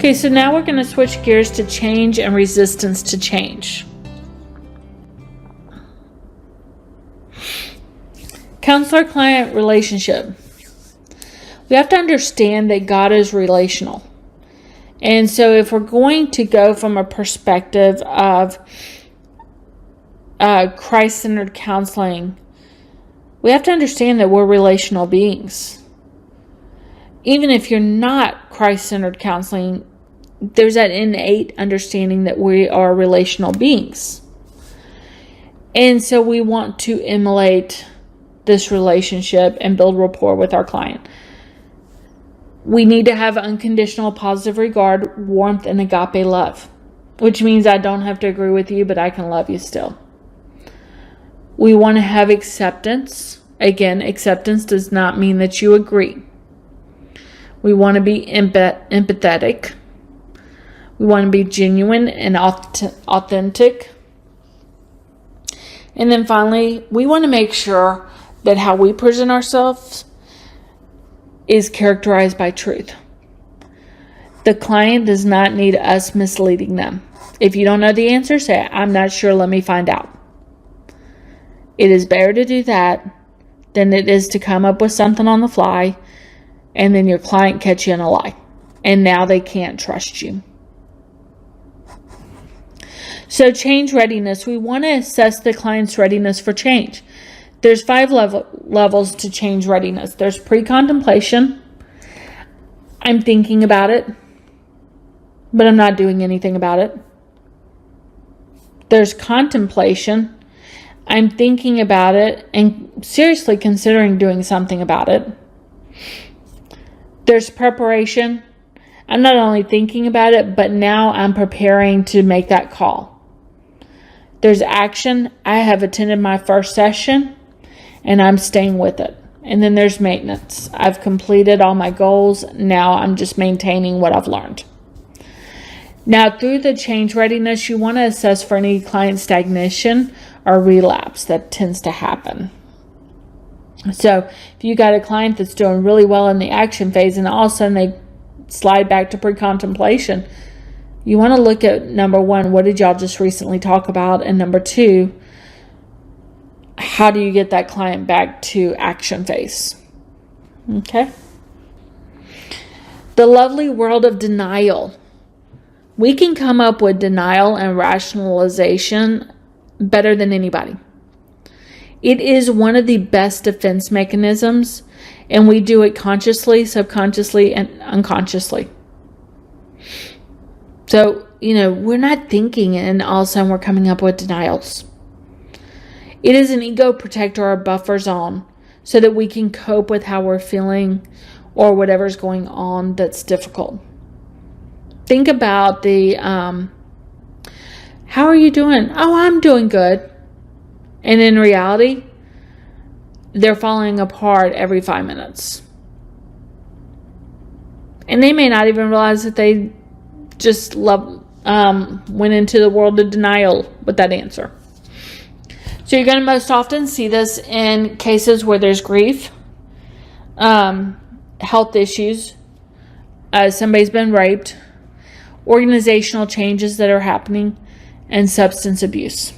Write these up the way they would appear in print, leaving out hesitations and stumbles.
Okay, so now we're going to switch gears to change and resistance to change. Counselor-client relationship. We have to understand that God is relational. And so if we're going to go from a perspective of Christ-centered counseling, we have to understand that we're relational beings. Even if you're not Christ-centered counseling, there's that innate understanding that we are relational beings. And so we want to emulate this relationship and build rapport with our client. We need to have unconditional positive regard, warmth, and agape love, which means I don't have to agree with you, but I can love you still. We want to have acceptance. Again, acceptance does not mean that you agree. We want to be empathetic. We want to be genuine and authentic. And then finally, we want to make sure that how we present ourselves is characterized by truth. The client does not need us misleading them. If you don't know the answer, say, I'm not sure, let me find out. It is better to do that than it is to come up with something on the fly and then your client catch you in a lie. And now they can't trust you. So change readiness. We want to assess the client's readiness for change. There's 5 levels to change readiness. There's pre-contemplation. I'm thinking about it, but I'm not doing anything about it. There's contemplation. I'm thinking about it and seriously considering doing something about it. There's preparation. I'm not only thinking about it, but now I'm preparing to make that call. There's action. I have attended my first session and I'm staying with it. And then there's maintenance. I've completed all my goals. Now I'm just maintaining what I've learned. Now, through the change readiness, you want to assess for any client stagnation or relapse that tends to happen. So if you got a client that's doing really well in the action phase and all of a sudden they slide back to pre-contemplation, you want to look at, number 1, what did y'all just recently talk about? And number 2, how do you get that client back to action phase? Okay. The lovely world of denial. We can come up with denial and rationalization better than anybody. It is one of the best defense mechanisms, and we do it consciously, subconsciously, and unconsciously. So, we're not thinking and all of a sudden we're coming up with denials. It is an ego protector or buffer zone so that we can cope with how we're feeling or whatever's going on that's difficult. Think about how are you doing? Oh, I'm doing good. And in reality, they're falling apart every 5 minutes. And they may not even realize that they just went into the world of denial with that answer. So you're going to most often see this in cases where there's grief, health issues, somebody's been raped, organizational changes that are happening, and substance abuse.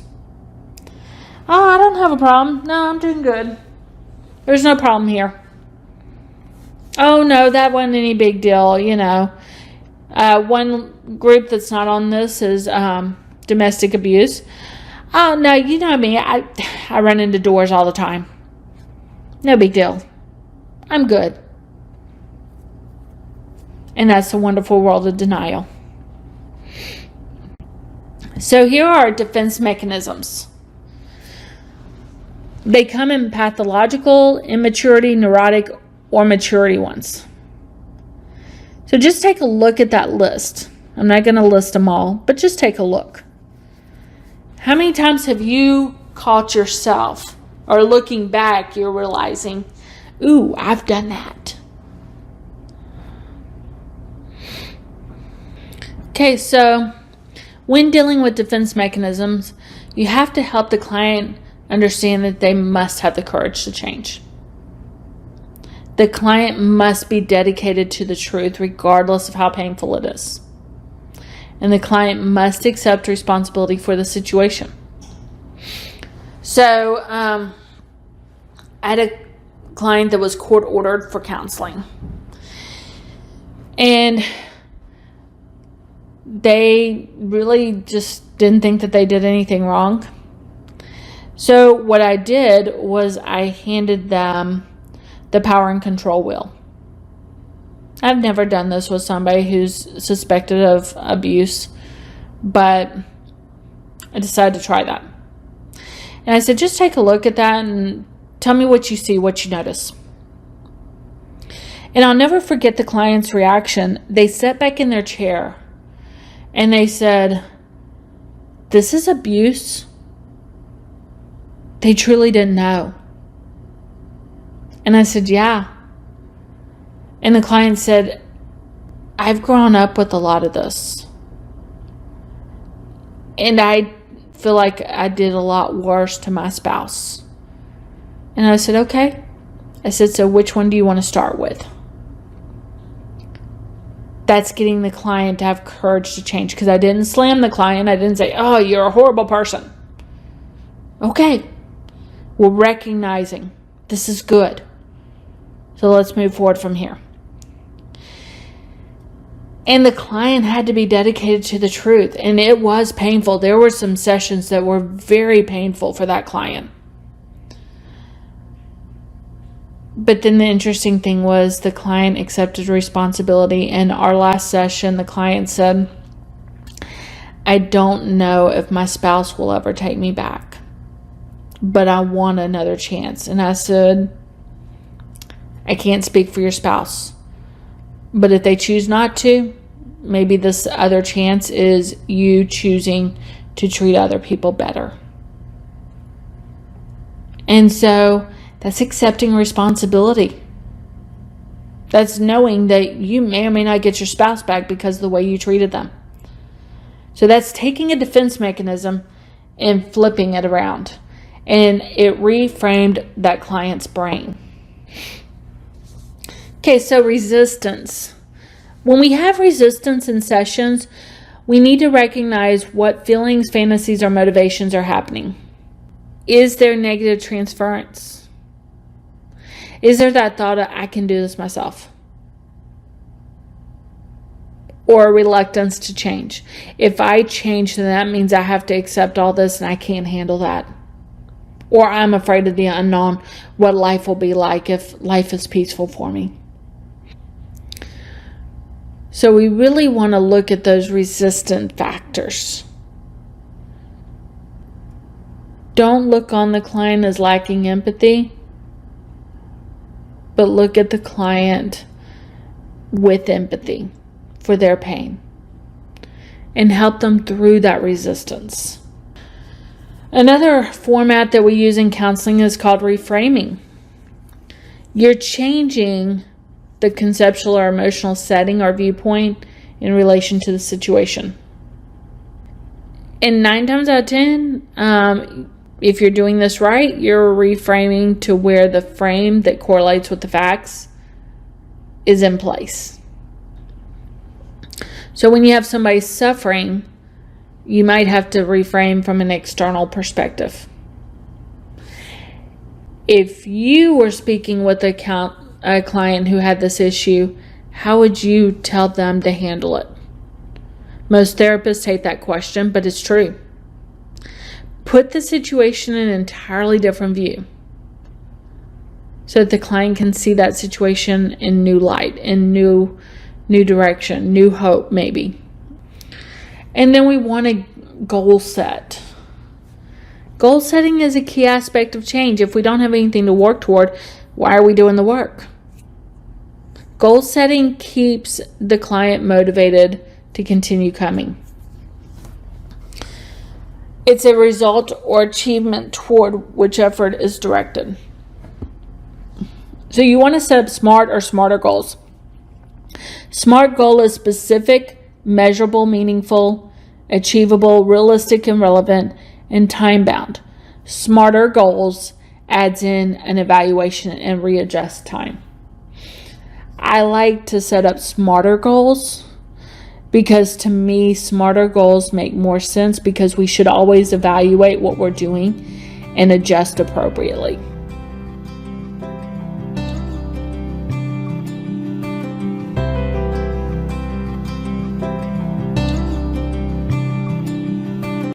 Oh, I don't have a problem. No, I'm doing good. There's no problem here. Oh, no, that wasn't any big deal, One group that's not on this is domestic abuse. Oh, no, you know me. I run into doors all the time. No big deal. I'm good. And that's the wonderful world of denial. So here are defense mechanisms. They come in pathological, immaturity, neurotic, or maturity ones. So just take a look at that list. I'm not going to list them all, but just take a look. How many times have you caught yourself, or looking back, you're realizing, ooh, I've done that. Okay, so when dealing with defense mechanisms, you have to help the client understand that they must have the courage to change. The client must be dedicated to the truth regardless of how painful it is. and the client must accept responsibility for the situation. So I had a client that was court ordered for counseling, and they really just didn't think that they did anything wrong. So what I did was I handed them the power and control wheel. I've never done this with somebody who's suspected of abuse, but I decided to try that. And I said, just take a look at that and tell me what you see, what you notice. And I'll never forget the client's reaction. They sat back in their chair and they said, this is abuse. They truly didn't know. And I said, yeah. And the client said, I've grown up with a lot of this. And I feel like I did a lot worse to my spouse. And I said, okay. I said, so which one do you want to start with? That's getting the client to have courage to change, because I didn't slam the client. I didn't say, oh, you're a horrible person. Okay. We're recognizing this is good. So let's move forward from here. And the client had to be dedicated to the truth. And it was painful. There were some sessions that were very painful for that client. But then the interesting thing was the client accepted responsibility. In our last session, the client said, I don't know if my spouse will ever take me back, but I want another chance. And I said, I can't speak for your spouse, but if they choose not to, maybe this other chance is you choosing to treat other people better. And so that's accepting responsibility. That's knowing that you may or may not get your spouse back because of the way you treated them. So that's taking a defense mechanism and flipping it around. And it reframed that client's brain. Okay, so resistance. When we have resistance in sessions, we need to recognize what feelings, fantasies, or motivations are happening. Is there negative transference? Is there that thought of, I can do this myself? Or reluctance to change? If I change, then that means I have to accept all this and I can't handle that. Or I'm afraid of the unknown, what life will be like if life is peaceful for me. So we really want to look at those resistant factors. Don't look on the client as lacking empathy, but look at the client with empathy for their pain and help them through that resistance. Another format that we use in counseling is called reframing. You're changing the conceptual or emotional setting or viewpoint in relation to the situation. And 9 times out of 10, if you're doing this right, you're reframing to where the frame that correlates with the facts is in place. So when you have somebody suffering, you might have to reframe from an external perspective. If you were speaking with a client who had this issue, how would you tell them to handle it? Most therapists hate that question, but it's true. Put the situation in an entirely different view so that the client can see that situation in new light, in new direction, new hope maybe. And then we want to goal set. Goal setting is a key aspect of change. If we don't have anything to work toward, why are we doing the work? Goal setting keeps the client motivated to continue coming. It's a result or achievement toward which effort is directed. So you want to set up SMART or SMARTer goals. SMART goal is specific, measurable, meaningful, achievable, realistic and relevant, and time-bound. SMARTer goals adds in an evaluation and readjust time. I like to set up SMARTer goals because to me, smarter goals make more sense because we should always evaluate what we're doing and adjust appropriately.